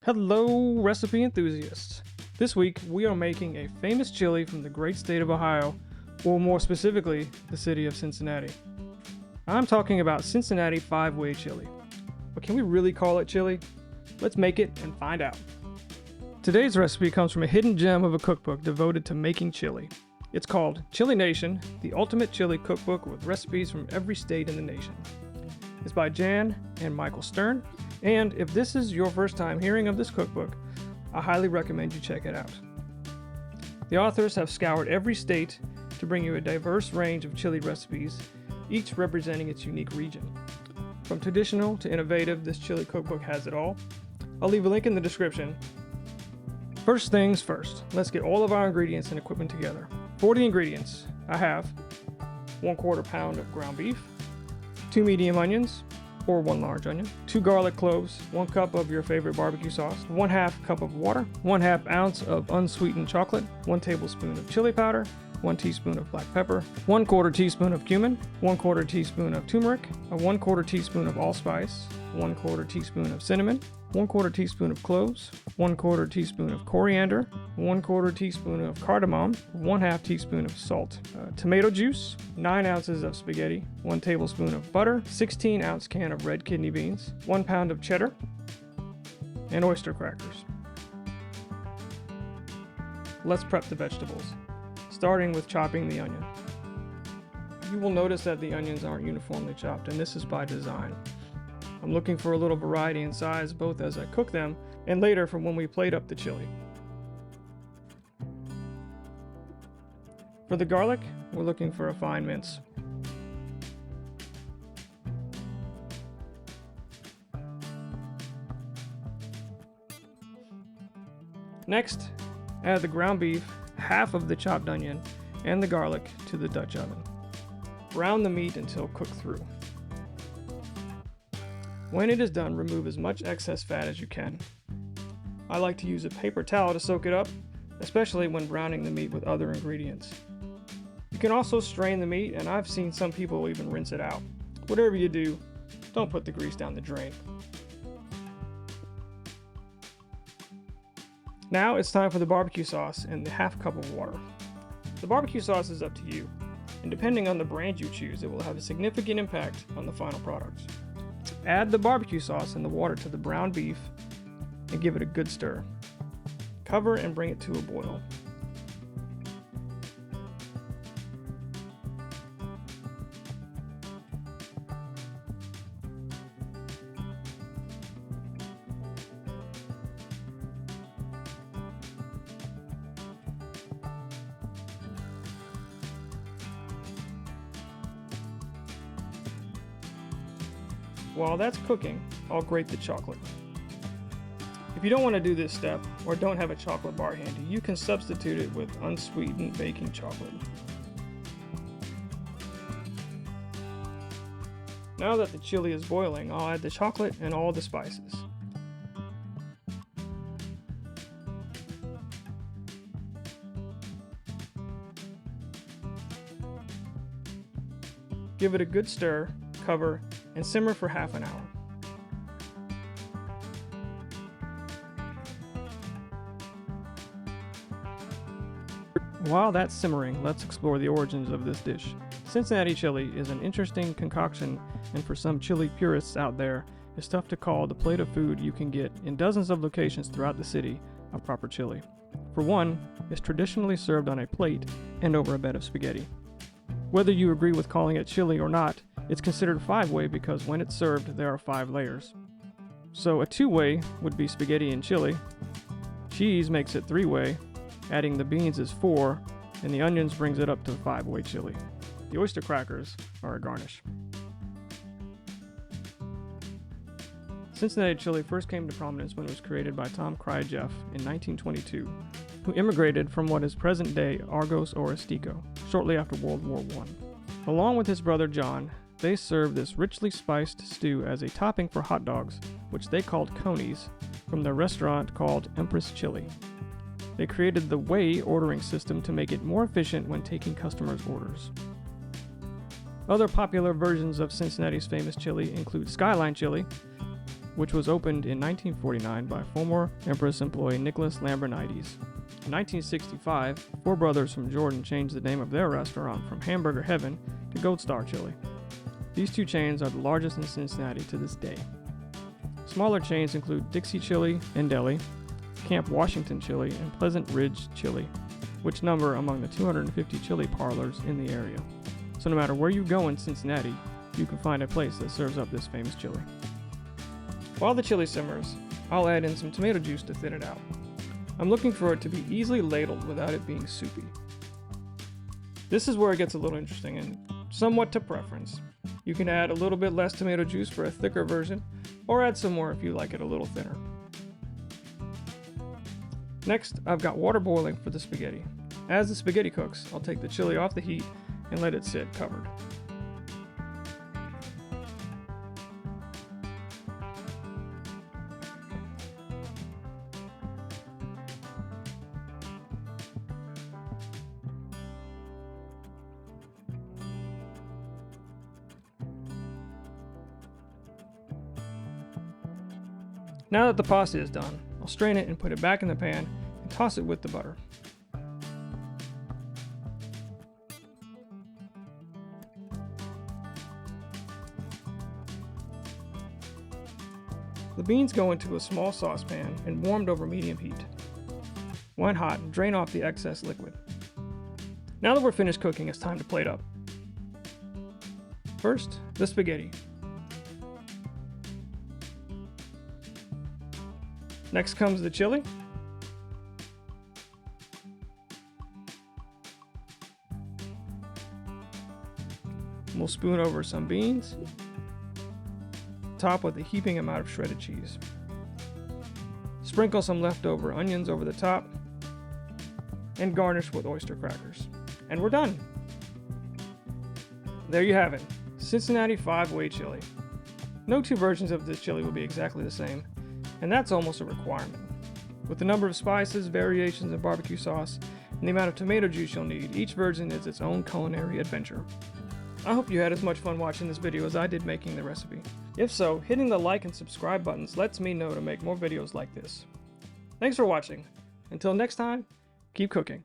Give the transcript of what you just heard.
Hello, recipe enthusiasts. This week, we are making a famous chili from the great state of Ohio, or more specifically, the city of Cincinnati. I'm talking about Cincinnati 5-way chili. But can we really call it chili? Let's make it and find out. Today's recipe comes from a hidden gem of a cookbook devoted to making chili. It's called Chili Nation, the ultimate chili cookbook with recipes from every state in the nation. It's by Jan and Michael Stern, and if this is your first time hearing of this cookbook, I highly recommend you check it out. The authors have scoured every state to bring you a diverse range of chili recipes, each representing its unique region. From traditional to innovative, this chili cookbook has it all. I'll leave a link in the description. First things first, let's get all of our ingredients and equipment together. For the ingredients, I have 1/4 pound of ground beef, 2 medium onions, or 1 large onion, 2 garlic cloves, 1 cup of your favorite barbecue sauce, 1/2 cup of water, 1/2 ounce of unsweetened chocolate, 1 tablespoon of chili powder, 1 teaspoon of black pepper, 1/4 teaspoon of cumin, 1/4 teaspoon of turmeric, a 1/4 teaspoon of allspice, 1/4 teaspoon of cinnamon, 1/4 teaspoon of cloves, 1/4 teaspoon of coriander, 1/4 teaspoon of cardamom, 1/2 teaspoon of salt, tomato juice, 9 ounces of spaghetti, 1 tablespoon of butter, 16-ounce can of red kidney beans, 1 pound of cheddar, and oyster crackers. Let's prep the vegetables, starting with chopping the onion. You will notice that the onions aren't uniformly chopped, and this is by design. I'm looking for a little variety in size both as I cook them and later for when we plate up the chili. For the garlic, we're looking for a fine mince. Next, add the ground beef, half of the chopped onion, and the garlic to the Dutch oven. Brown the meat until cooked through. When it is done, remove as much excess fat as you can. I like to use a paper towel to soak it up, especially when browning the meat with other ingredients. You can also strain the meat, and I've seen some people even rinse it out. Whatever you do, don't put the grease down the drain. Now it's time for the barbecue sauce and the 1/2 cup of water. The barbecue sauce is up to you, and depending on the brand you choose, it will have a significant impact on the final product. Add the barbecue sauce and the water to the browned beef and give it a good stir. Cover and bring it to a boil. While that's cooking, I'll grate the chocolate. If you don't want to do this step or don't have a chocolate bar handy, you can substitute it with unsweetened baking chocolate. Now that the chili is boiling, I'll add the chocolate and all the spices. Give it a good stir, cover, and simmer for half an hour. While that's simmering, let's explore the origins of this dish. Cincinnati chili is an interesting concoction, and for some chili purists out there, it's tough to call the plate of food you can get in dozens of locations throughout the city a proper chili. For one, it's traditionally served on a plate and over a bed of spaghetti. Whether you agree with calling it chili or not, it's considered 5-way because when it's served, there are 5 layers. So a 2-way would be spaghetti and chili. Cheese makes it 3-way. Adding the beans is 4, and the onions brings it up to 5-way chili. The oyster crackers are a garnish. Cincinnati chili first came to prominence when it was created by Tom Jeff in 1922, who immigrated from what is present-day Argos or Estico, shortly after World War I. Along with his brother John, they served this richly spiced stew as a topping for hot dogs, which they called conies, from their restaurant called Empress Chili. They created the Way ordering system to make it more efficient when taking customers' orders. Other popular versions of Cincinnati's famous chili include Skyline chili, which was opened in 1949 by former Empress employee Nicholas Lambernides. In 1965, four brothers from Jordan changed the name of their restaurant from Hamburger Heaven to Gold Star Chili. These two chains are the largest in Cincinnati to this day. Smaller chains include Dixie Chili and Deli, Camp Washington Chili, and Pleasant Ridge Chili, which number among the 250 chili parlors in the area. So no matter where you go in Cincinnati, you can find a place that serves up this famous chili. While the chili simmers, I'll add in some tomato juice to thin it out. I'm looking for it to be easily ladled without it being soupy. This is where it gets a little interesting and somewhat to preference. You can add a little bit less tomato juice for a thicker version, or add some more if you like it a little thinner. Next, I've got water boiling for the spaghetti. As the spaghetti cooks, I'll take the chili off the heat and let it sit covered. Now that the pasta is done, I'll strain it and put it back in the pan and toss it with the butter. The beans go into a small saucepan and warmed over medium heat. When hot, drain off the excess liquid. Now that we're finished cooking, it's time to plate up. First, the spaghetti. Next comes the chili. We'll spoon over some beans. Top with a heaping amount of shredded cheese. Sprinkle some leftover onions over the top. And garnish with oyster crackers. And we're done. There you have it, Cincinnati 5-way chili. No two versions of this chili will be exactly the same, and that's almost a requirement. With the number of spices, variations in barbecue sauce, and the amount of tomato juice you'll need, each version is its own culinary adventure. I hope you had as much fun watching this video as I did making the recipe. If so, hitting the like and subscribe buttons lets me know to make more videos like this. Thanks for watching. Until next time, keep cooking.